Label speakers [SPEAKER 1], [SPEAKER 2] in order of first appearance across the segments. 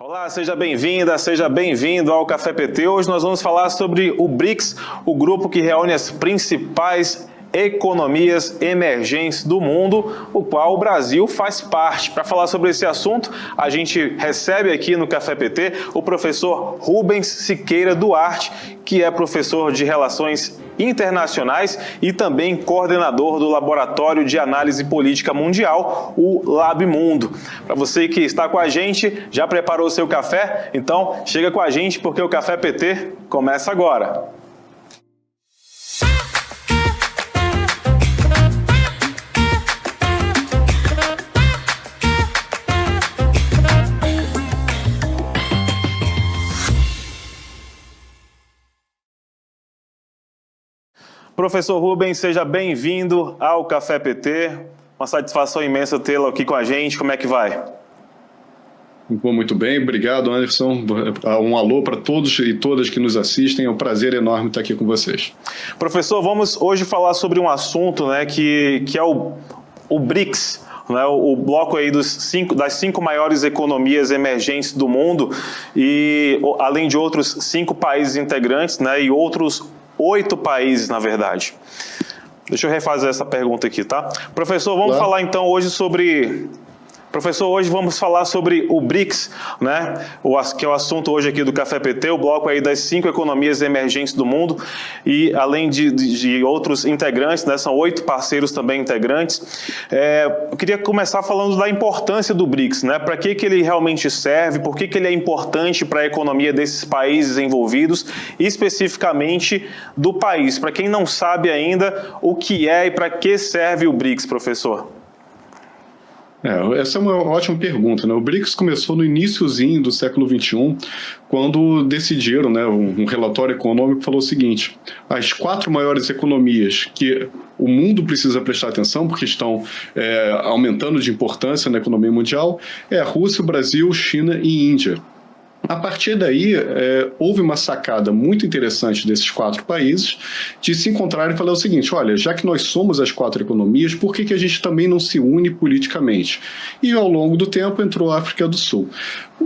[SPEAKER 1] Olá, seja bem-vinda, seja bem-vindo ao Café PT. Hoje nós vamos falar sobre o BRICS, o grupo que reúne as principais economias emergentes do mundo, o qual o Brasil faz parte. Para falar sobre esse assunto, a gente recebe aqui no Café PT o professor Rubens Siqueira Duarte, que é professor de Relações Internacionais e também coordenador do Laboratório de Análise Política Mundial, o LabMundo. Para você que está com a gente, já preparou o seu café? Então chega com a gente porque o Café PT começa agora. Professor Rubens, seja bem-vindo ao Café PT. Uma satisfação imensa tê-lo aqui com a gente. Como é que vai?
[SPEAKER 2] Muito bem, obrigado, Anderson. Um alô para todos e todas que nos assistem. É um prazer enorme estar aqui com vocês.
[SPEAKER 1] Professor, vamos hoje falar sobre um assunto, que é o BRICS, o bloco aí das cinco maiores economias emergentes do mundo, e além de outros 5 países integrantes, e outros 8 países, na verdade. Deixa eu refazer essa pergunta aqui, tá? Professor, vamos falar então hoje sobre... Professor, hoje vamos falar sobre o BRICS, que é o assunto hoje aqui do Café PT, o bloco aí das 5 economias emergentes do mundo, e além de outros integrantes, são 8 parceiros também integrantes. Eu queria começar falando da importância do BRICS, para que ele realmente serve, por que ele é importante para a economia desses países envolvidos, e especificamente do país. Para quem não sabe ainda o que é e para que serve o BRICS, professor?
[SPEAKER 2] Essa é uma ótima pergunta. O BRICS começou no iniciozinho do século XXI, quando decidiram, um relatório econômico falou o seguinte: as 4 maiores economias que o mundo precisa prestar atenção, porque estão aumentando de importância na economia mundial, é a Rússia, o Brasil, China e Índia. A partir daí, houve uma sacada muito interessante desses 4 países de se encontrarem e falar o seguinte: olha, já que nós somos as 4 economias, por que a gente também não se une politicamente? E ao longo do tempo entrou a África do Sul.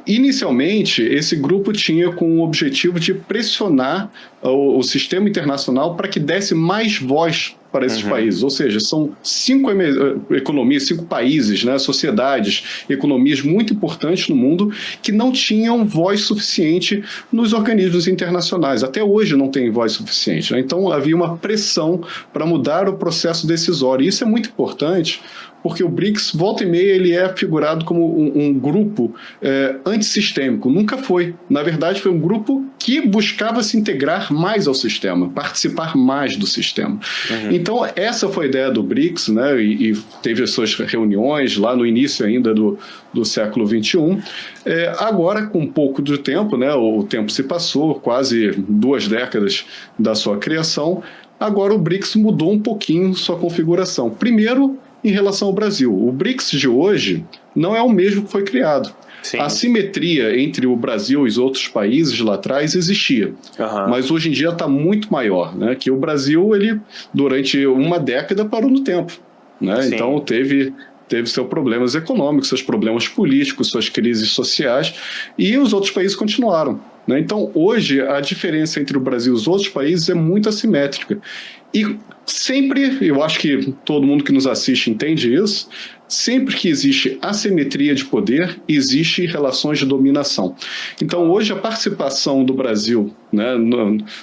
[SPEAKER 2] Inicialmente, esse grupo tinha com o objetivo de pressionar o sistema internacional para que desse mais voz para esses países, ou seja, são 5 economias, 5 países, sociedades, economias muito importantes no mundo que não tinham voz suficiente nos organismos internacionais. Até hoje não tem voz suficiente. Então havia uma pressão para mudar o processo decisório. E isso é muito importante, porque o BRICS, volta e meia, ele é figurado como um grupo antissistêmico. Nunca foi. Na verdade, foi um grupo que buscava se integrar mais ao sistema, participar mais do sistema. Então, essa foi a ideia do BRICS, e teve as suas reuniões lá no início ainda do século XXI. Agora, com um pouco de tempo, o tempo se passou, quase 2 décadas da sua criação, agora o BRICS mudou um pouquinho sua configuração. Primeiro, em relação ao Brasil. O BRICS de hoje não é o mesmo que foi criado. Sim. A simetria entre o Brasil e os outros países lá atrás existia, mas hoje em dia está muito maior, que o Brasil, ele, durante uma década, parou no tempo. Então teve seus problemas econômicos, seus problemas políticos, suas crises sociais, e os outros países continuaram. Então, hoje, a diferença entre o Brasil e os outros países é muito assimétrica. E sempre, eu acho que todo mundo que nos assiste entende isso, sempre que existe assimetria de poder, existe relações de dominação. Então, hoje, a participação do Brasil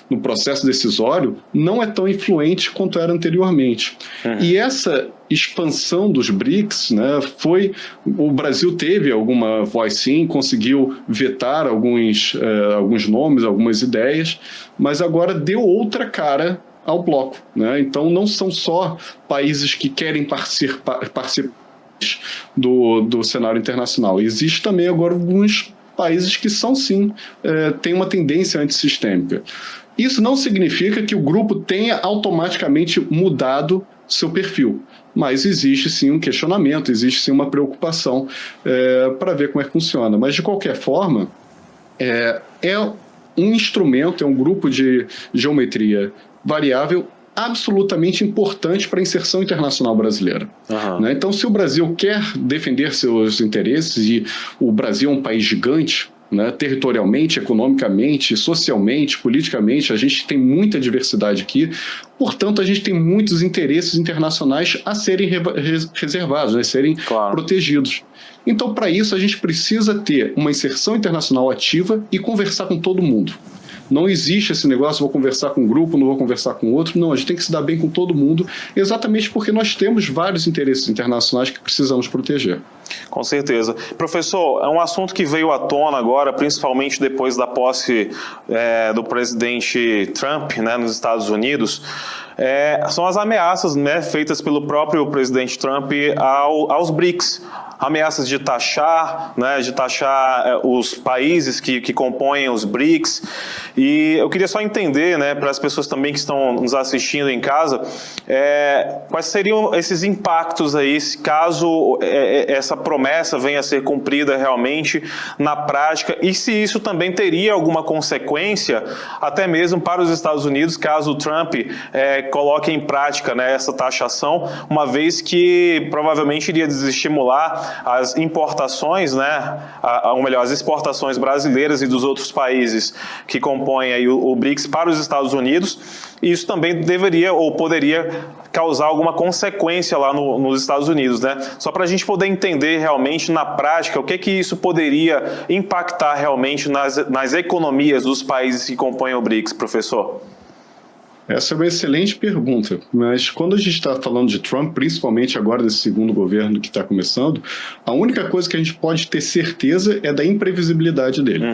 [SPEAKER 2] no processo decisório não é tão influente quanto era anteriormente. E essa expansão dos BRICS, o Brasil teve alguma voz, sim, conseguiu vetar alguns nomes, algumas ideias, mas agora deu outra cara ao bloco. Então, não são só países que querem participar do cenário internacional. Existe também agora alguns países que são, sim, têm uma tendência antissistêmica. Isso não significa que o grupo tenha automaticamente mudado seu perfil, mas existe sim um questionamento, existe sim uma preocupação para ver como é que funciona. Mas, de qualquer forma, é um instrumento, é um grupo de geometria variável absolutamente importante para a inserção internacional brasileira. Então, se o Brasil quer defender seus interesses, e o Brasil é um país gigante, né? Territorialmente, economicamente, socialmente, politicamente, a gente tem muita diversidade aqui, portanto a gente tem muitos interesses internacionais a serem reservados, né? Serem protegidos. Então, para isso, a gente precisa ter uma inserção internacional ativa e conversar com todo mundo. Não existe esse negócio, vou conversar com um grupo, não vou conversar com outro. Não, a gente tem que se dar bem com todo mundo, exatamente porque nós temos vários interesses internacionais que precisamos proteger.
[SPEAKER 1] Com certeza. Professor, é um assunto que veio à tona agora, principalmente depois da posse do presidente Trump, né, nos Estados Unidos. São as ameaças, né, feitas pelo próprio presidente Trump aos BRICS. Ameaças de taxar, né, os países que compõem os BRICS. E eu queria só entender, né, para as pessoas também que estão nos assistindo em casa, quais seriam esses impactos aí, caso essa promessa venha a ser cumprida realmente na prática, e se isso também teria alguma consequência, até mesmo para os Estados Unidos, caso o Trump coloque em prática, né, essa taxação, uma vez que provavelmente iria desestimular as importações, né, ou melhor, as exportações brasileiras e dos outros países que compõem aí o BRICS para os Estados Unidos. E isso também deveria ou poderia causar alguma consequência lá nos Estados Unidos, né? Só para a gente poder entender realmente na prática o que isso poderia impactar realmente nas economias dos países que compõem o BRICS, professor.
[SPEAKER 2] Essa é uma excelente pergunta, mas quando a gente está falando de Trump, principalmente agora desse segundo governo que está começando, a única coisa que a gente pode ter certeza é da imprevisibilidade dele.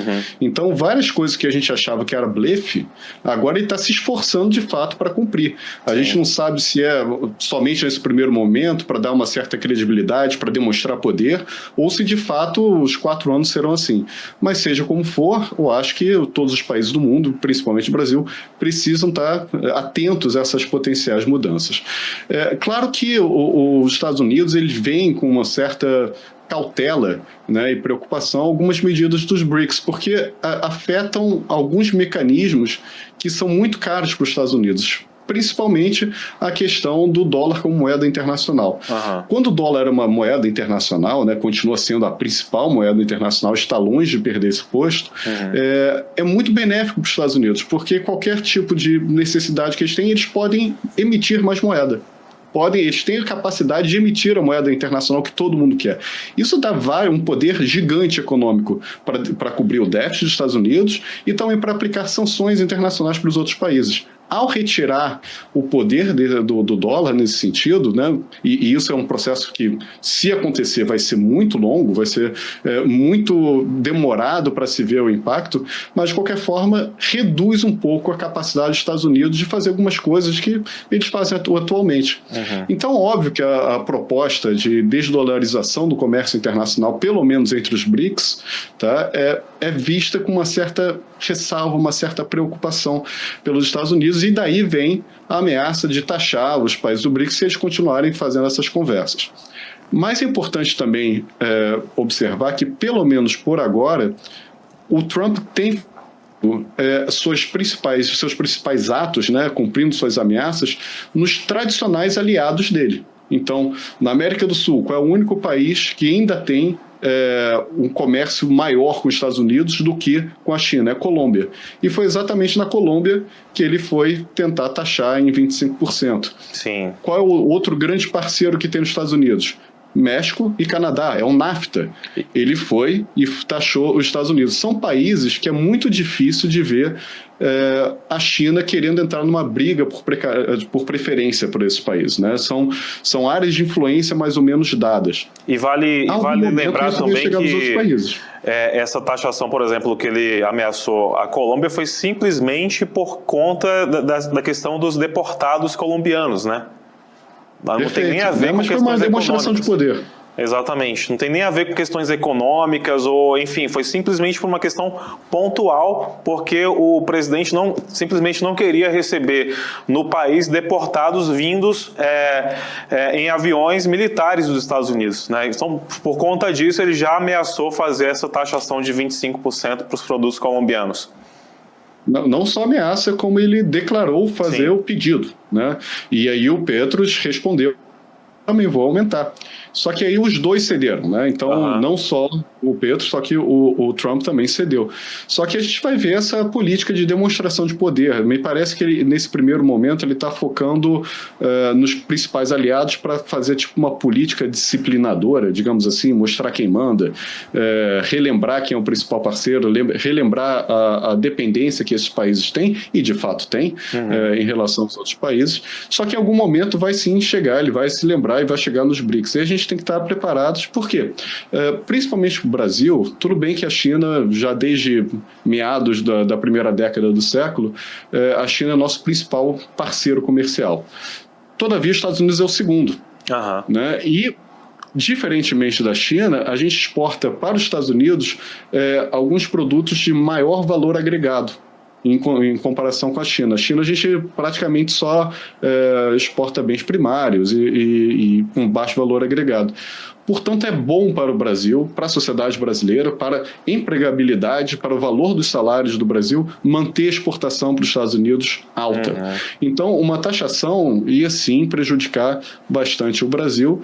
[SPEAKER 2] Então, várias coisas que a gente achava que era blefe, agora ele está se esforçando de fato para cumprir. A gente não sabe se é somente nesse primeiro momento para dar uma certa credibilidade, para demonstrar poder, ou se de fato os 4 anos serão assim. Mas seja como for, eu acho que todos os países do mundo, principalmente o Brasil, precisam estar atentos a essas potenciais mudanças. Claro que os Estados Unidos eles veem com uma certa cautela, né, e preocupação algumas medidas dos BRICS, porque afetam alguns mecanismos que são muito caros para os Estados Unidos. Principalmente a questão do dólar como moeda internacional. Quando o dólar era uma moeda internacional, né, continua sendo a principal moeda internacional, está longe de perder esse posto, é muito benéfico para os Estados Unidos, porque qualquer tipo de necessidade que eles têm, eles podem emitir mais moeda. Eles têm a capacidade de emitir a moeda internacional que todo mundo quer. Isso dá um poder gigante econômico para cobrir o déficit dos Estados Unidos e também para aplicar sanções internacionais para os outros países. Ao retirar o poder do dólar nesse sentido, né, e isso é um processo que, se acontecer, vai ser muito longo, vai ser muito demorado para se ver o impacto, mas, de qualquer forma, reduz um pouco a capacidade dos Estados Unidos de fazer algumas coisas que eles fazem atualmente. Então, óbvio que a proposta de desdolarização do comércio internacional, pelo menos entre os BRICS, tá, é vista com uma certa ressalva, uma certa preocupação pelos Estados Unidos, e daí vem a ameaça de taxar os países do BRICS se eles continuarem fazendo essas conversas. Mas é importante também observar que, pelo menos por agora, o Trump tem seus principais atos, né, cumprindo suas ameaças, nos tradicionais aliados dele. Então, na América do Sul, qual é o único país que ainda tem um comércio maior com os Estados Unidos do que com a China? É a Colômbia. E foi exatamente na Colômbia que ele foi tentar taxar em 25%.
[SPEAKER 1] Sim.
[SPEAKER 2] Qual é o outro grande parceiro que tem nos Estados Unidos? México e Canadá, é o NAFTA. Ele foi e taxou os Estados Unidos. São países que é muito difícil de ver a China querendo entrar numa briga por preferência por esses países, né? São áreas de influência mais ou menos dadas.
[SPEAKER 1] E vale lembrar também que essa taxação, por exemplo, que ele ameaçou a Colômbia foi simplesmente por conta da questão dos deportados colombianos, né? Não tem nem a ver com questões econômicas. Mas foi uma demonstração de poder. Exatamente. Não tem nem a ver com questões econômicas ou, enfim, foi simplesmente por uma questão pontual, porque o presidente simplesmente não queria receber no país deportados vindos em aviões militares dos Estados Unidos, né? Então, por conta disso, ele já ameaçou fazer essa taxação de 25% para os produtos colombianos.
[SPEAKER 2] Não só ameaça, como ele declarou fazer o pedido, né? E aí o Petros respondeu também vou aumentar. Só que aí os dois cederam, né? Então, não só o Petro, só que o Trump também cedeu. Só que a gente vai ver essa política de demonstração de poder. Me parece que ele, nesse primeiro momento ele está focando nos principais aliados para fazer tipo uma política disciplinadora, digamos assim, mostrar quem manda, relembrar quem é o principal parceiro, relembrar a dependência que esses países têm, e de fato tem, em relação aos outros países. Só que em algum momento vai sim chegar, ele vai se lembrar e vai chegar nos BRICS. E a gente tem que estar preparados, por quê? Principalmente o Brasil, tudo bem que a China, já desde meados da primeira década do século, a China é nosso principal parceiro comercial. Todavia, os Estados Unidos é o segundo. Né? E, diferentemente da China, a gente exporta para os Estados Unidos alguns produtos de maior valor agregado em comparação com a China. A China, a gente praticamente só exporta bens primários e com baixo valor agregado. Portanto, é bom para o Brasil, para a sociedade brasileira, para a empregabilidade, para o valor dos salários do Brasil, manter a exportação para os Estados Unidos alta. Então, uma taxação ia sim prejudicar bastante o Brasil,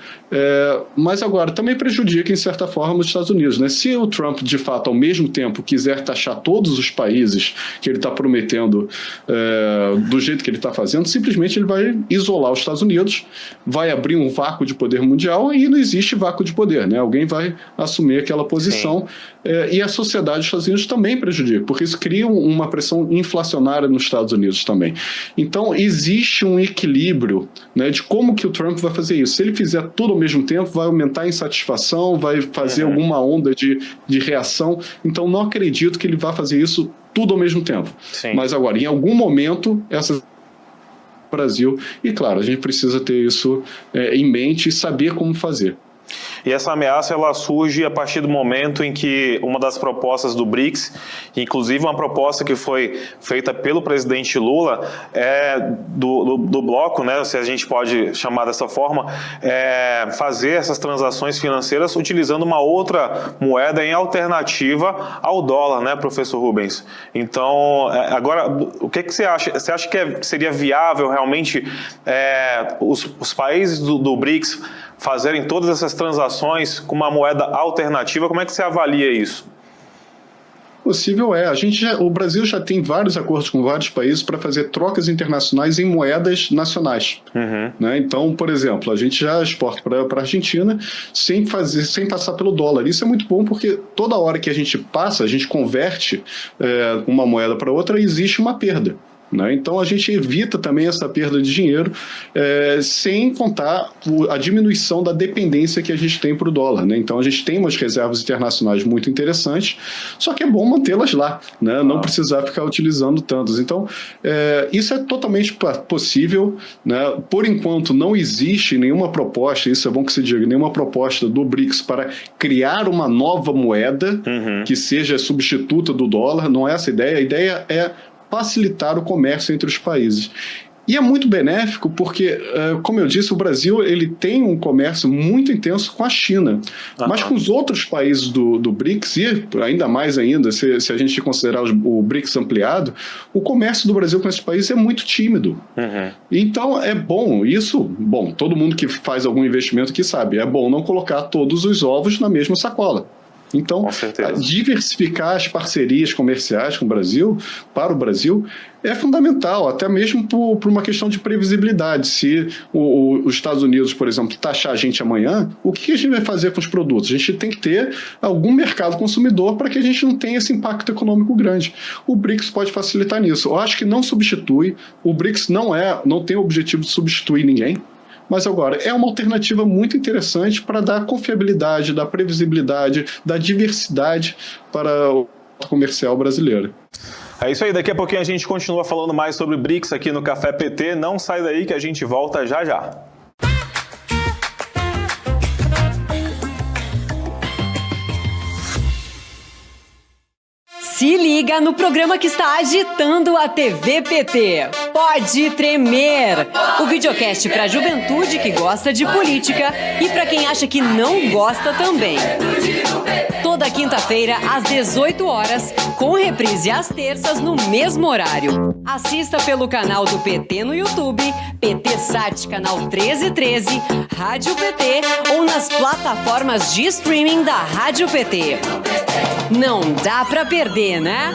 [SPEAKER 2] mas agora também prejudica, em certa forma, os Estados Unidos. Né? Se o Trump, de fato, ao mesmo tempo, quiser taxar todos os países que ele está prometendo do jeito que ele está fazendo, simplesmente ele vai isolar os Estados Unidos, vai abrir um vácuo de poder mundial e não existe vácuo de poder, né? Alguém vai assumir aquela posição e a sociedade dos Estados Unidos também prejudica, porque isso cria uma pressão inflacionária nos Estados Unidos também. Então, existe um equilíbrio, né, de como que o Trump vai fazer isso. Se ele fizer tudo ao mesmo tempo, vai aumentar a insatisfação, vai fazer alguma onda de reação. Então, não acredito que ele vá fazer isso tudo ao mesmo tempo. Mas agora, em algum momento, Brasil, e claro, a gente precisa ter isso em mente e saber como fazer.
[SPEAKER 1] E essa ameaça ela surge a partir do momento em que uma das propostas do BRICS, inclusive uma proposta que foi feita pelo presidente Lula, do bloco, né, se a gente pode chamar dessa forma, fazer essas transações financeiras utilizando uma outra moeda em alternativa ao dólar, né, professor Rubens? Então, agora, o que você acha? Você acha que seria viável realmente os países do BRICS fazerem todas essas transações com uma moeda alternativa? Como é que você avalia isso?
[SPEAKER 2] Possível é. O Brasil já tem vários acordos com vários países para fazer trocas internacionais em moedas nacionais. Né? Então, por exemplo, a gente já exporta para a Argentina sem passar pelo dólar. Isso é muito bom porque toda hora que a gente converte uma moeda para outra, existe uma perda. Né? Então a gente evita também essa perda de dinheiro, sem contar a diminuição da dependência que a gente tem para o dólar. Né? Então a gente tem umas reservas internacionais muito interessantes, só que é bom mantê-las lá, né? Não precisar ficar utilizando tantas. Então isso é totalmente possível. Né? Por enquanto não existe nenhuma proposta, isso é bom que se diga, nenhuma proposta do BRICS para criar uma nova moeda que seja substituta do dólar. Não é essa a ideia. A ideia é facilitar o comércio entre os países. E é muito benéfico porque, como eu disse, o Brasil ele tem um comércio muito intenso com a China. Mas com os outros países do BRICS, e ainda mais ainda, se a gente considerar o BRICS ampliado, o comércio do Brasil com esses países é muito tímido. Então é bom, todo mundo que faz algum investimento aqui sabe, é bom não colocar todos os ovos na mesma sacola. Então, diversificar as parcerias comerciais com o Brasil, para o Brasil, é fundamental, até mesmo por uma questão de previsibilidade. Se os Estados Unidos, por exemplo, taxar a gente amanhã, o que a gente vai fazer com os produtos? A gente tem que ter algum mercado consumidor para que a gente não tenha esse impacto econômico grande. O BRICS pode facilitar nisso. Eu acho que não substitui, o BRICS não tem o objetivo de substituir ninguém. Mas agora, é uma alternativa muito interessante para dar confiabilidade, dar previsibilidade, dar diversidade para o comercial brasileiro.
[SPEAKER 1] É isso aí, daqui a pouquinho a gente continua falando mais sobre BRICS aqui no Café PT. Não sai daí que a gente volta já já.
[SPEAKER 3] Se liga no programa que está agitando a TV PT. Pode Tremer! O videocast para a juventude que gosta de política e para quem acha que não gosta também. Toda toda quinta-feira às 18 horas, com reprise às terças no mesmo horário. Assista pelo canal do PT no YouTube, PT Sat, canal 1313, Rádio PT ou nas plataformas de streaming da Rádio PT. Não dá pra perder, né?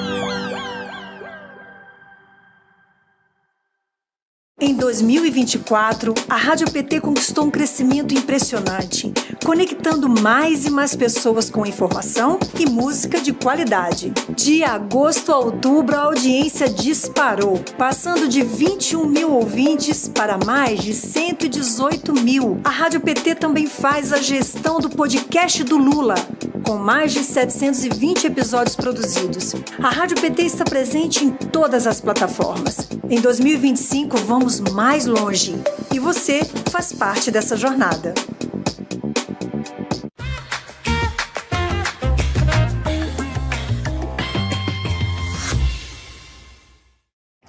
[SPEAKER 4] Em 2024, a Rádio PT conquistou um crescimento impressionante, conectando mais e mais pessoas com informação e música de qualidade. De agosto a outubro, a audiência disparou, passando de 21 mil ouvintes para mais de 118 mil. A Rádio PT também faz a gestão do podcast do Lula, com mais de 720 episódios produzidos. A Rádio PT está presente em todas as plataformas. Em 2025, vamos mais longe. E você faz parte dessa jornada.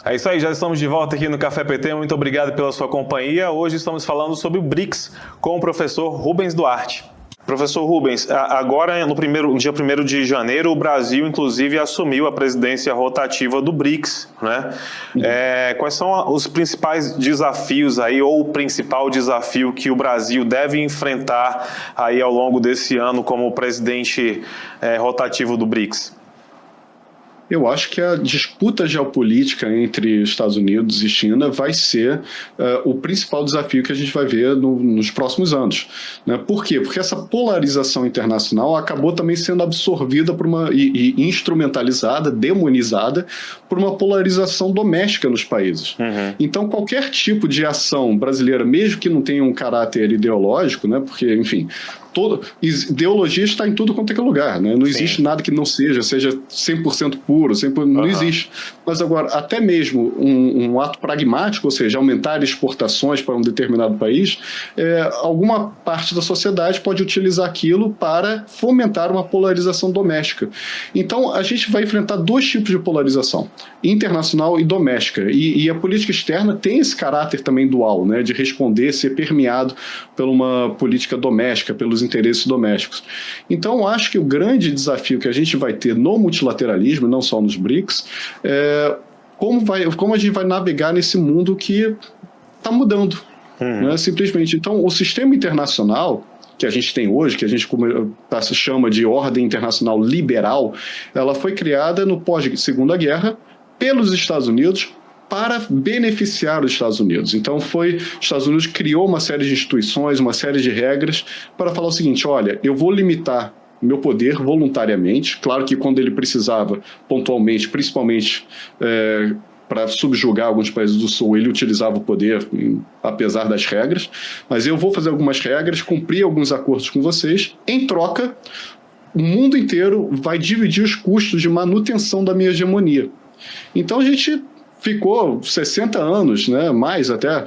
[SPEAKER 1] É isso aí, já estamos de volta aqui no Café PT. Muito obrigado pela sua companhia. Hoje estamos falando sobre o BRICS com o professor Rubens Duarte. Professor Rubens, agora no dia 1º de janeiro, o Brasil, inclusive, assumiu a presidência rotativa do BRICS, né? Quais são os principais desafios aí, ou o principal desafio que o Brasil deve enfrentar aí ao longo desse ano como presidente rotativo do BRICS?
[SPEAKER 2] Eu acho que a disputa geopolítica entre Estados Unidos e China vai ser o principal desafio que a gente vai ver nos próximos anos, né? Por quê? Porque essa polarização internacional acabou também sendo absorvida e instrumentalizada, demonizada, por uma polarização doméstica nos países. Uhum. Então, qualquer tipo de ação brasileira, mesmo que não tenha um caráter ideológico, né? Porque, enfim, ideologia está em tudo quanto é lugar, né? Não existe nada que não seja 100% puro, não existe. Mas agora, até mesmo um ato pragmático, ou seja, aumentar exportações para um determinado país, alguma parte da sociedade pode utilizar aquilo para fomentar uma polarização doméstica. Então, a gente vai enfrentar dois tipos de polarização, internacional e doméstica. E a política externa tem esse caráter também dual, né? De responder, ser permeado por uma política doméstica, pelos interesses domésticos. Então, acho que o grande desafio que a gente vai ter no multilateralismo, não só nos BRICS, como a gente vai navegar nesse mundo que está mudando, né? Simplesmente. Então, o sistema internacional que a gente tem hoje, que a gente se chama de ordem internacional liberal, ela foi criada no pós-Segunda Guerra pelos Estados Unidos para beneficiar os Estados Unidos. Então, os Estados Unidos criou uma série de instituições, uma série de regras para falar o seguinte: olha, eu vou limitar meu poder voluntariamente, claro que quando ele precisava, pontualmente, principalmente para subjugar alguns países do Sul, ele utilizava o poder, apesar das regras, mas eu vou fazer algumas regras, cumprir alguns acordos com vocês, em troca, o mundo inteiro vai dividir os custos de manutenção da minha hegemonia. Então, a gente ficou 60 anos, né, mais até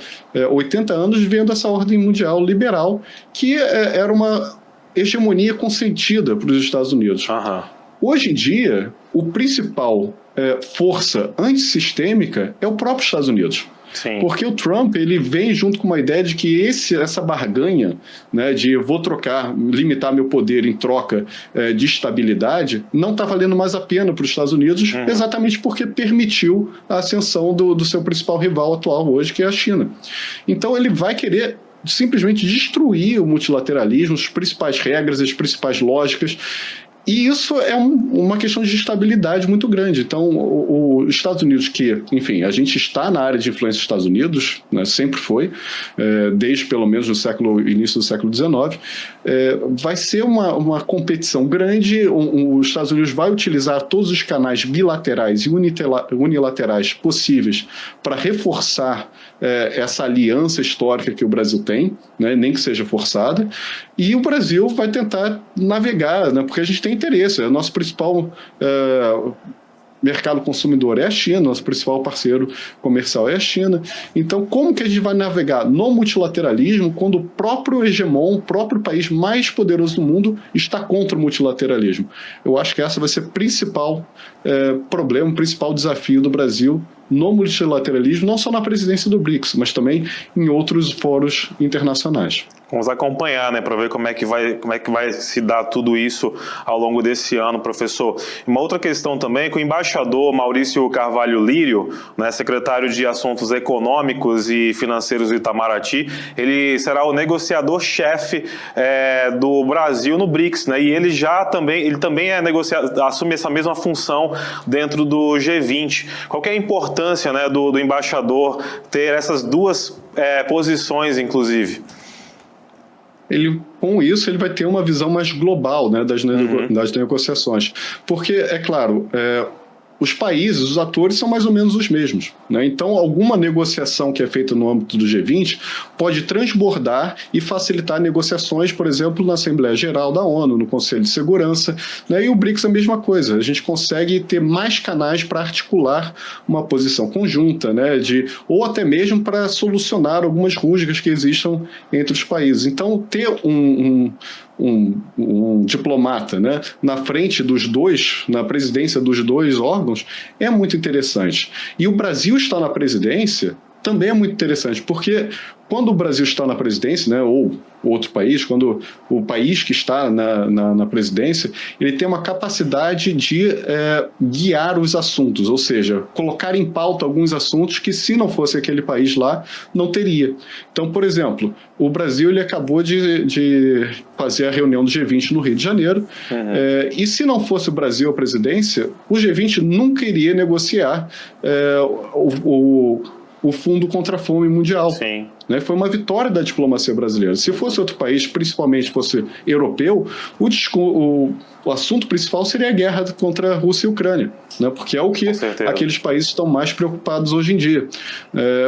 [SPEAKER 2] 80 anos, vendo essa ordem mundial liberal, que era uma hegemonia consentida para os Estados Unidos. Uhum. Hoje em dia, o principal força antissistêmica é o próprio Estados Unidos. Sim. Porque o Trump, ele vem junto com uma ideia de que essa barganha, né, de eu vou limitar meu poder em troca de estabilidade, não está valendo mais a pena para os Estados Unidos, exatamente porque permitiu a ascensão do seu principal rival atual hoje, que é a China. Então ele vai querer simplesmente destruir o multilateralismo, as principais regras, as principais lógicas. E isso é uma questão de estabilidade muito grande. Então, os Estados Unidos, que, enfim, a gente está na área de influência dos Estados Unidos, né, sempre foi, desde pelo menos início do século XIX, vai ser uma competição grande. Os Estados Unidos vai utilizar todos os canais bilaterais e unilaterais possíveis para reforçar essa aliança histórica que o Brasil tem, né, nem que seja forçada, e o Brasil vai tentar navegar, né, porque a gente tem interesse. O nosso principal mercado consumidor é a China, nosso principal parceiro comercial é a China. Então, como que a gente vai navegar no multilateralismo quando o próprio hegemon, o próprio país mais poderoso do mundo está contra o multilateralismo? Eu acho que essa vai ser o principal problema, o principal desafio do Brasil no multilateralismo, não só na presidência do BRICS, mas também em outros fóruns internacionais.
[SPEAKER 1] Vamos acompanhar, né, para ver como é que vai se dar tudo isso ao longo desse ano, professor. Uma outra questão também é que o embaixador Maurício Carvalho Lírio, né, secretário de Assuntos Econômicos e Financeiros do Itamaraty, ele será o negociador-chefe do Brasil no BRICS, né, e ele também assume essa mesma função dentro do G20. Qual que é a importância, né, do embaixador ter essas duas posições, inclusive?
[SPEAKER 2] Com isso, ele vai ter uma visão mais global, né, das negociações. Porque, é claro, os países, os atores são mais ou menos os mesmos, né? Então, alguma negociação que é feita no âmbito do G20 pode transbordar e facilitar negociações, por exemplo, na Assembleia Geral da ONU, no Conselho de Segurança, né? E o BRICS é a mesma coisa. A gente consegue ter mais canais para articular uma posição conjunta, né? Ou até mesmo para solucionar algumas rusgas que existam entre os países. Então, ter um diplomata, né, na frente dos dois, na presidência dos dois órgãos, é muito interessante. E o Brasil estar na presidência também é muito interessante, porque quando o Brasil está na presidência, né, ou outro país, quando o país que está na presidência, ele tem uma capacidade de guiar os assuntos, ou seja, colocar em pauta alguns assuntos que, se não fosse aquele país lá, não teria. Então, por exemplo, o Brasil ele acabou de fazer a reunião do G20 no Rio de Janeiro, e se não fosse o Brasil a presidência, o G20 nunca iria negociar o Fundo contra a Fome Mundial.
[SPEAKER 1] Sim.
[SPEAKER 2] Né? Foi uma vitória da diplomacia brasileira. Se fosse outro país, principalmente fosse europeu, o assunto principal seria a guerra contra a Rússia e a Ucrânia, né? Porque é o que aqueles países estão mais preocupados hoje em dia.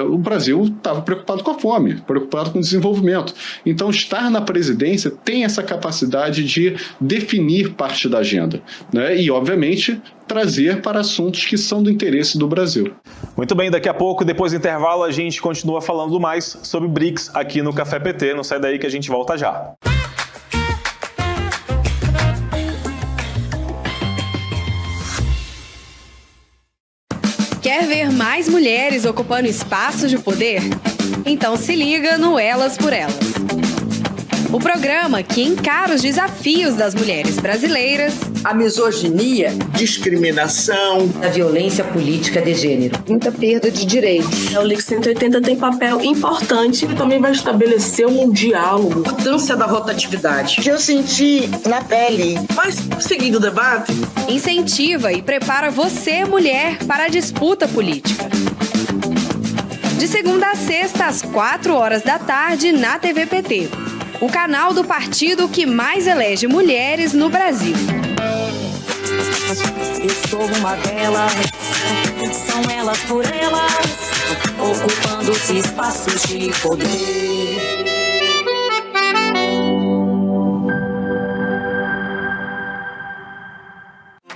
[SPEAKER 2] O Brasil estava preocupado com a fome, preocupado com o desenvolvimento. Então, estar na presidência tem essa capacidade de definir parte da agenda, né? E, obviamente, trazer para assuntos que são do interesse do Brasil.
[SPEAKER 1] Muito bem, daqui a pouco, depois do intervalo, a gente continua falando mais sobre BRICS aqui no Café PT. Não sai daí que a gente volta já.
[SPEAKER 3] Quer ver mais mulheres ocupando espaços de poder? Então se liga no Elas por Elas. O programa que encara os desafios das mulheres brasileiras,
[SPEAKER 5] a misoginia, discriminação,
[SPEAKER 6] a violência política de gênero,
[SPEAKER 7] muita perda de direitos.
[SPEAKER 8] O LIC 180 tem papel importante e também vai estabelecer um diálogo.
[SPEAKER 5] A importância da rotatividade.
[SPEAKER 7] Que eu senti na pele.
[SPEAKER 8] Mas, seguindo o debate,
[SPEAKER 3] incentiva e prepara você, mulher, para a disputa política. De segunda a sexta, às 4h da tarde, na TV PT. O canal do partido que mais elege mulheres no Brasil.
[SPEAKER 9] Eu sou uma delas, são elas por elas, ocupando os espaços de poder.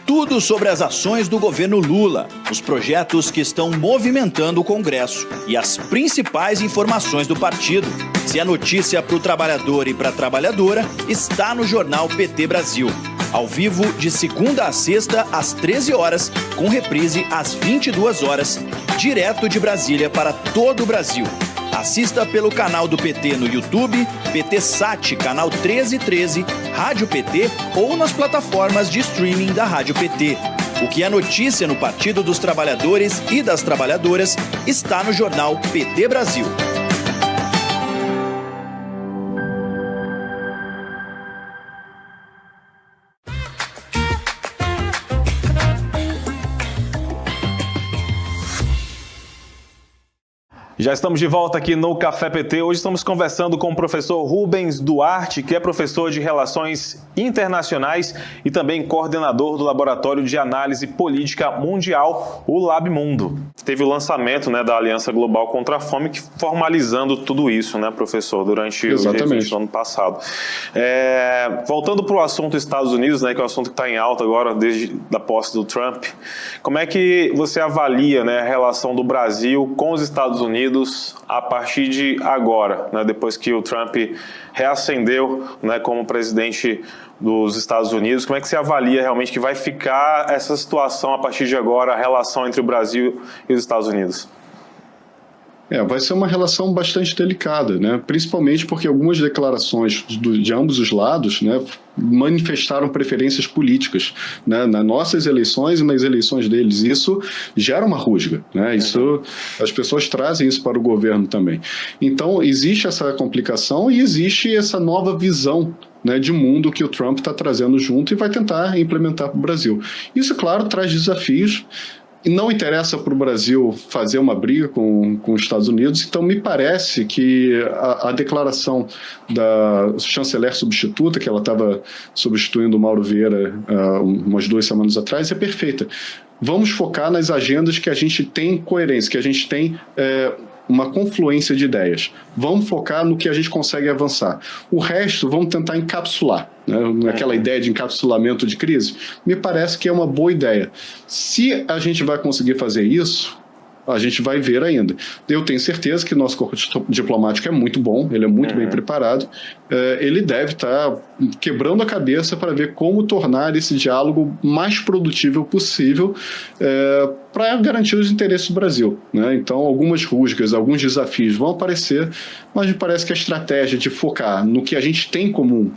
[SPEAKER 10] Tudo sobre as ações do governo Lula, os projetos que estão movimentando o Congresso e as principais informações do partido. Se é notícia para o trabalhador e para a trabalhadora, está no Jornal PT Brasil. Ao vivo, de segunda a sexta, às 13h, com reprise às 22h, direto de Brasília para todo o Brasil. Assista pelo canal do PT no YouTube, PT Sat, canal 1313, Rádio PT ou nas plataformas de streaming da Rádio PT. O que é notícia no Partido dos Trabalhadores e das Trabalhadoras está no Jornal PT Brasil.
[SPEAKER 1] Já estamos de volta aqui no Café PT. Hoje estamos conversando com o professor Rubens Duarte, que é professor de Relações Internacionais e também coordenador do Laboratório de Análise Política Mundial, o LabMundo. Teve o lançamento, né, da Aliança Global contra a Fome, formalizando tudo isso, né, professor, durante o G20 do ano passado. Voltando para o assunto Estados Unidos, né, que é o assunto que está em alta agora, desde a posse do Trump, como é que você avalia, né, a relação do Brasil com os Estados Unidos a partir de agora, né, depois que o Trump reascendeu, né, como presidente dos Estados Unidos? Como é que você avalia realmente que vai ficar essa situação a partir de agora, a relação entre o Brasil e os Estados Unidos?
[SPEAKER 2] Vai ser uma relação bastante delicada, né? Principalmente porque algumas declarações de ambos os lados, né, manifestaram preferências políticas, né, nas nossas eleições e nas eleições deles. Isso gera uma rusga, né? As pessoas trazem isso para o governo também. Então, existe essa complicação e existe essa nova visão, né, de mundo que o Trump está trazendo junto e vai tentar implementar para o Brasil. Isso, claro, traz desafios. E não interessa para o Brasil fazer uma briga com os Estados Unidos, então me parece que a declaração da chanceler substituta, que ela estava substituindo o Mauro Vieira umas 2 semanas atrás, é perfeita. Vamos focar nas agendas que a gente tem coerência, que a gente tem uma confluência de ideias. Vamos focar no que a gente consegue avançar. O resto, vamos tentar encapsular, né? Aquela ideia de encapsulamento de crise, me parece que é uma boa ideia. Se a gente vai conseguir fazer isso, a gente vai ver ainda. Eu tenho certeza que nosso corpo diplomático é muito bom, ele é muito bem preparado, ele deve estar quebrando a cabeça para ver como tornar esse diálogo mais produtivo possível para garantir os interesses do Brasil, né? Então, algumas rusgas, alguns desafios vão aparecer, mas me parece que a estratégia de focar no que a gente tem em comum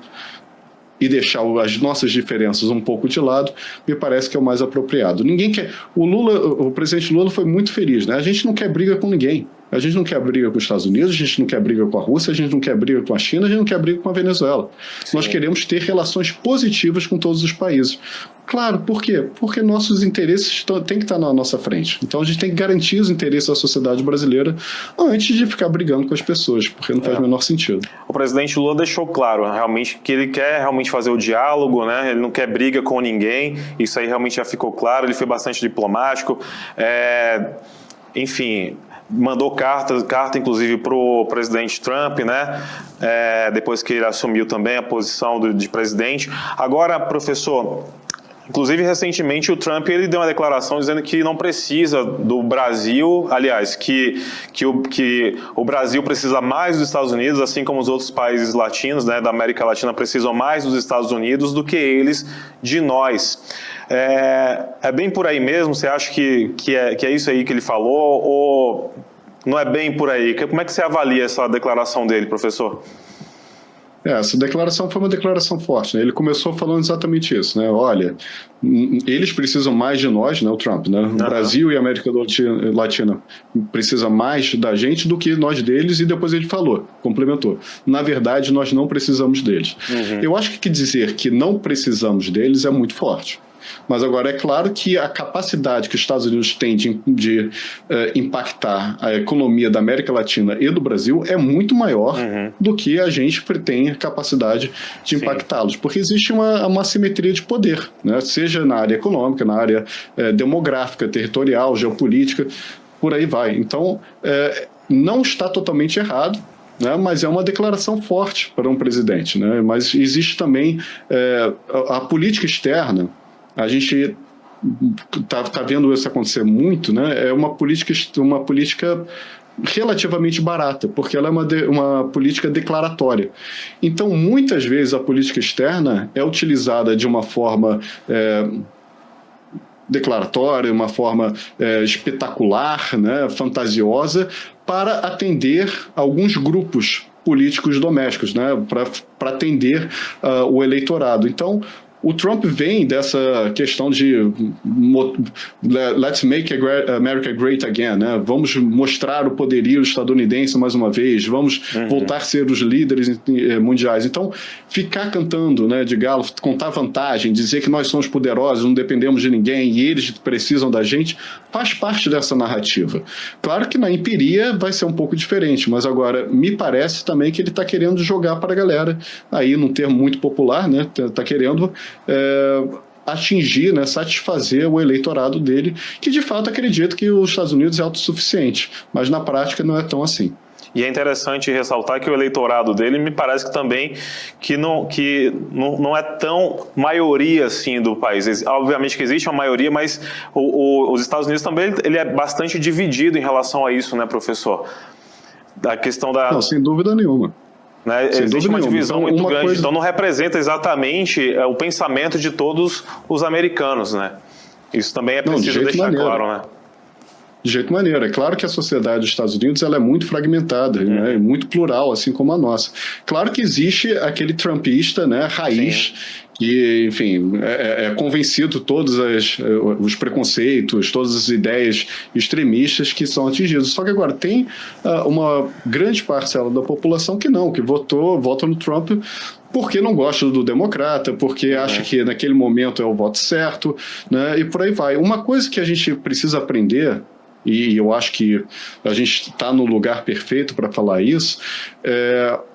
[SPEAKER 2] e deixar as nossas diferenças um pouco de lado, me parece que é o mais apropriado. Ninguém quer... O presidente Lula foi muito feliz, né? A gente não quer briga com ninguém. A gente não quer briga com os Estados Unidos, a gente não quer briga com a Rússia, a gente não quer briga com a China, a gente não quer briga com a Venezuela. Sim. Nós queremos ter relações positivas com todos os países. Claro, por quê? Porque nossos interesses têm que estar na nossa frente. Então a gente tem que garantir os interesses da sociedade brasileira antes de ficar brigando com as pessoas, porque não faz o menor sentido.
[SPEAKER 1] O presidente Lula deixou claro realmente que ele quer realmente fazer o diálogo, né? Ele não quer briga com ninguém, isso aí realmente já ficou claro, ele foi bastante diplomático, enfim... Mandou carta inclusive para o presidente Trump, né? Depois que ele assumiu também a posição de presidente. Agora, professor, inclusive recentemente o Trump ele deu uma declaração dizendo que não precisa do Brasil, aliás, que o Brasil precisa mais dos Estados Unidos, assim como os outros países latinos, né, da América Latina precisam mais dos Estados Unidos do que eles de nós. É bem por aí mesmo? Você acha que é isso aí que ele falou ou não é bem por aí? Como é que você avalia essa declaração dele, professor?
[SPEAKER 2] Essa declaração foi uma declaração forte, né? Ele começou falando exatamente isso, né? Olha, eles precisam mais de nós, né? O Trump, né? O Brasil e a América Latina precisam mais da gente do que nós deles, e depois ele complementou. Na verdade, nós não precisamos deles. Eu acho que dizer que não precisamos deles é muito forte. Mas agora é claro que a capacidade que os Estados Unidos têm de impactar a economia da América Latina e do Brasil é muito maior do que a gente tem a capacidade de impactá-los, porque existe uma assimetria de poder, né? Seja na área econômica, na área demográfica, territorial, geopolítica, por aí vai. Então, não está totalmente errado, né, mas é uma declaração forte para um presidente, né? Mas existe também a política externa. A gente está vendo isso acontecer muito, né? É uma política relativamente barata, porque ela é uma política declaratória. Então, muitas vezes, a política externa é utilizada de uma forma declaratória, uma forma espetacular, né, fantasiosa, para atender alguns grupos políticos domésticos, né, para atender o eleitorado. Então, o Trump vem dessa questão de let's make America great again, né? Vamos mostrar o poderio estadunidense mais uma vez, vamos voltar a ser os líderes mundiais. Então, ficar cantando, né, de galo, contar vantagem, dizer que nós somos poderosos, não dependemos de ninguém e eles precisam da gente, faz parte dessa narrativa. Claro que na empiria vai ser um pouco diferente, mas agora me parece também que ele está querendo jogar para a galera, aí num termo muito popular, né? Está querendo atingir, né, satisfazer o eleitorado dele, que de fato acredita que os Estados Unidos é autossuficiente, mas na prática não é tão assim.
[SPEAKER 1] E é interessante ressaltar que o eleitorado dele me parece que também que não é tão maioria assim do país. Obviamente que existe uma maioria, mas os Estados Unidos também ele é bastante dividido em relação a isso, né, professor? Da questão da...
[SPEAKER 2] Não, sem dúvida nenhuma.
[SPEAKER 1] Né? Existe uma divisão muito grande, então não representa exatamente o pensamento de todos os americanos, né? Isso também é preciso deixar claro, né?
[SPEAKER 2] De jeito maneira. É claro que a sociedade dos Estados Unidos ela é muito fragmentada, né, muito plural, assim como a nossa. Claro que existe aquele trumpista, né, raiz, que, enfim, é convencido todos os preconceitos, todas as ideias extremistas que são atingidas. Só que agora tem uma grande parcela da população que não, que vota no Trump porque não gosta do democrata, porque acha que naquele momento é o voto certo, né, e por aí vai. Uma coisa que a gente precisa aprender, e eu acho que a gente está no lugar perfeito para falar isso,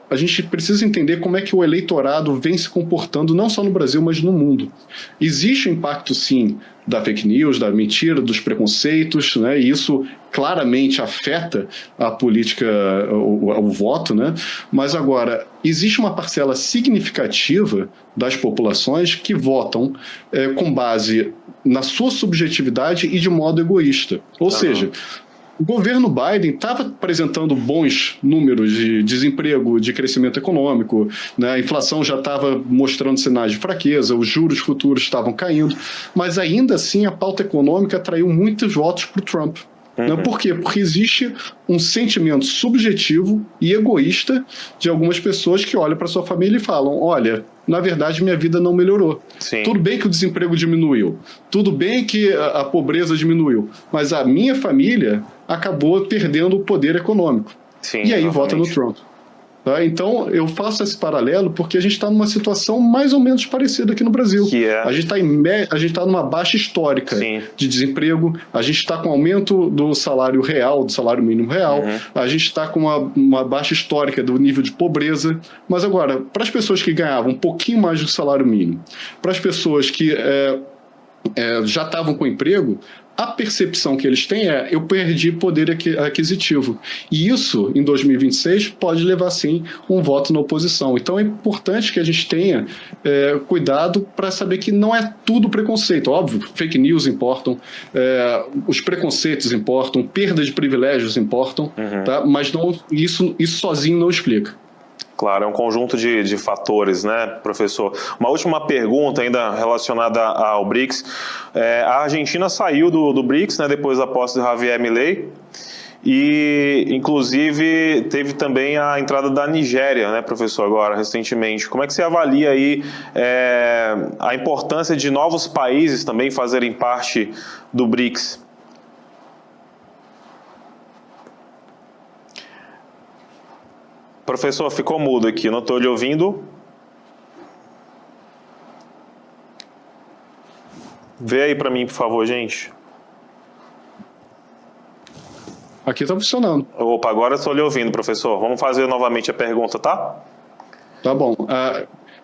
[SPEAKER 2] a gente precisa entender como é que o eleitorado vem se comportando não só no Brasil, mas no mundo. Existe um impacto, sim, da fake news, da mentira, dos preconceitos, né? E isso claramente afeta a política, o voto, né? Mas agora, existe uma parcela significativa das populações que votam com base na sua subjetividade e de modo egoísta. Ou seja, o governo Biden estava apresentando bons números de desemprego, de crescimento econômico, né? A inflação já estava mostrando sinais de fraqueza, os juros futuros estavam caindo, mas ainda assim a pauta econômica atraiu muitos votos para o Trump. Né? Por quê? Porque existe um sentimento subjetivo e egoísta de algumas pessoas que olham para sua família e falam: olha, na verdade minha vida não melhorou. Sim. Tudo bem que o desemprego diminuiu, tudo bem que a pobreza diminuiu, mas a minha família acabou perdendo o poder econômico. Sim, e aí exatamente. Vota no Trump. Tá? Então, eu faço esse paralelo porque a gente está numa situação mais ou menos parecida aqui no Brasil. A gente está numa baixa histórica de desemprego, a gente está com aumento do salário real, do salário mínimo real, a gente está com uma baixa histórica do nível de pobreza. Mas agora, para as pessoas que ganhavam um pouquinho mais do salário mínimo, para as pessoas que já estavam com emprego, a percepção que eles têm eu perdi poder aquisitivo. E isso, em 2026, pode levar, sim, um voto na oposição. Então é importante que a gente tenha cuidado para saber que não é tudo preconceito. Óbvio, fake news importam, os preconceitos importam, perda de privilégios importam, tá? Mas isso sozinho não explica.
[SPEAKER 1] Claro, é um conjunto de fatores, né, professor? Uma última pergunta ainda relacionada ao BRICS. A Argentina saiu do BRICS, né, depois da posse de Javier Milei, e, inclusive, teve também a entrada da Nigéria, né, professor, agora, recentemente. Como é que você avalia aí a importância de novos países também fazerem parte do BRICS? Professor, ficou mudo aqui, não estou lhe ouvindo. Vê aí para mim, por favor, gente.
[SPEAKER 2] Aqui está funcionando.
[SPEAKER 1] Opa, agora estou lhe ouvindo, professor. Vamos fazer novamente a pergunta, tá?
[SPEAKER 2] Tá bom.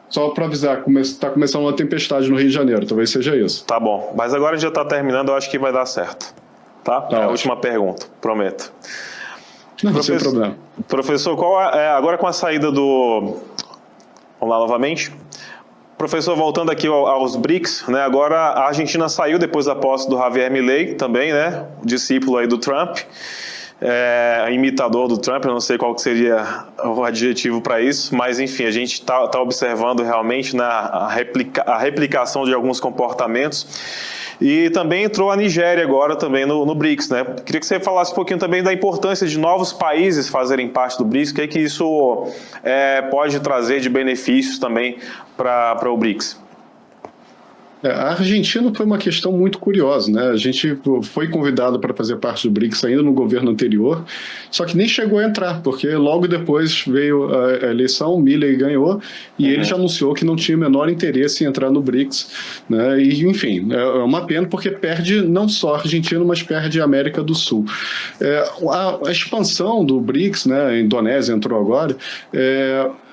[SPEAKER 2] Só para avisar, está começando uma tempestade no Rio de Janeiro, talvez seja isso.
[SPEAKER 1] Tá bom, mas agora já está terminando, eu acho que vai dar certo. Tá? É a última pergunta, prometo.
[SPEAKER 2] Não, sem problema.
[SPEAKER 1] Professor, agora com a saída do... Vamos lá novamente. Professor, voltando aqui aos BRICS, né? Agora a Argentina saiu depois da posse do Javier Milei, também, né? Discípulo aí do Trump, imitador do Trump, eu não sei qual que seria o adjetivo para isso, mas enfim, a gente está observando realmente, né, a replicação de alguns comportamentos. E também entrou a Nigéria agora também no BRICS, né? Queria que você falasse um pouquinho também da importância de novos países fazerem parte do BRICS, o que é que isso pode trazer de benefícios também para o BRICS.
[SPEAKER 2] A Argentina foi uma questão muito curiosa, né? A gente foi convidado para fazer parte do BRICS ainda no governo anterior, só que nem chegou a entrar, porque logo depois veio a eleição, Milei ganhou, e ele já anunciou que não tinha o menor interesse em entrar no BRICS, né? E, enfim, é uma pena porque perde não só a Argentina, mas perde a América do Sul. A expansão do BRICS, né? A Indonésia entrou agora,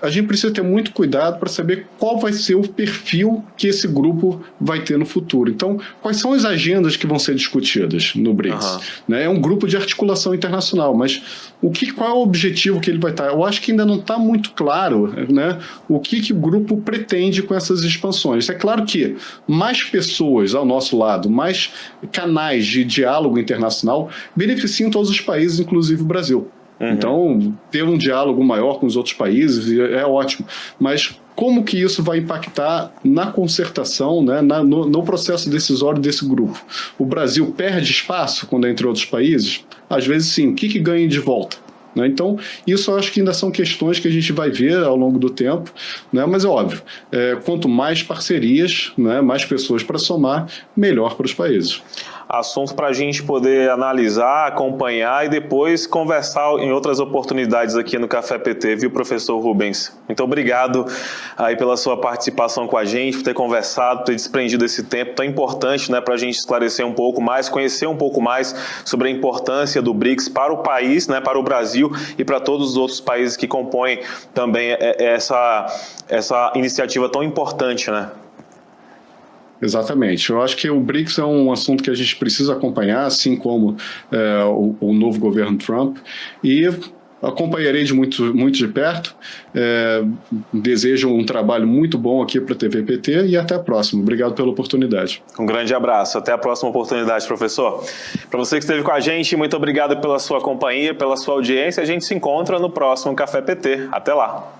[SPEAKER 2] a gente precisa ter muito cuidado para saber qual vai ser o perfil que esse grupo vai ter no futuro. Então, quais são as agendas que vão ser discutidas no BRICS? Né? É um grupo de articulação internacional, mas qual é o objetivo que ele vai estar? Eu acho que ainda não está muito claro, né, o que o grupo pretende com essas expansões. É claro que mais pessoas ao nosso lado, mais canais de diálogo internacional beneficiam todos os países, inclusive o Brasil. Então, ter um diálogo maior com os outros países é ótimo, mas como que isso vai impactar na concertação, né, no processo decisório desse grupo? O Brasil perde espaço quando é entre outros países? Às vezes sim. O que ganha de volta? Então, isso eu acho que ainda são questões que a gente vai ver ao longo do tempo, né? Mas é óbvio, quanto mais parcerias, né, mais pessoas para somar, melhor para os países.
[SPEAKER 1] Assunto para a gente poder analisar, acompanhar e depois conversar em outras oportunidades aqui no Café PT, viu, professor Rubens? Muito obrigado aí pela sua participação com a gente, por ter conversado, por ter desprendido esse tempo tão importante, né, para a gente esclarecer um pouco mais, conhecer um pouco mais sobre a importância do BRICS para o país, né, para o Brasil e para todos os outros países que compõem também essa iniciativa tão importante, né?
[SPEAKER 2] Exatamente. Eu acho que o BRICS é um assunto que a gente precisa acompanhar, assim como o novo governo Trump, e acompanharei muito de perto. Desejo um trabalho muito bom aqui para a TV PT e até a próxima. Obrigado pela oportunidade.
[SPEAKER 1] Um grande abraço. Até a próxima oportunidade, professor. Para você que esteve com a gente, muito obrigado pela sua companhia, pela sua audiência. A gente se encontra no próximo Café PT. Até lá.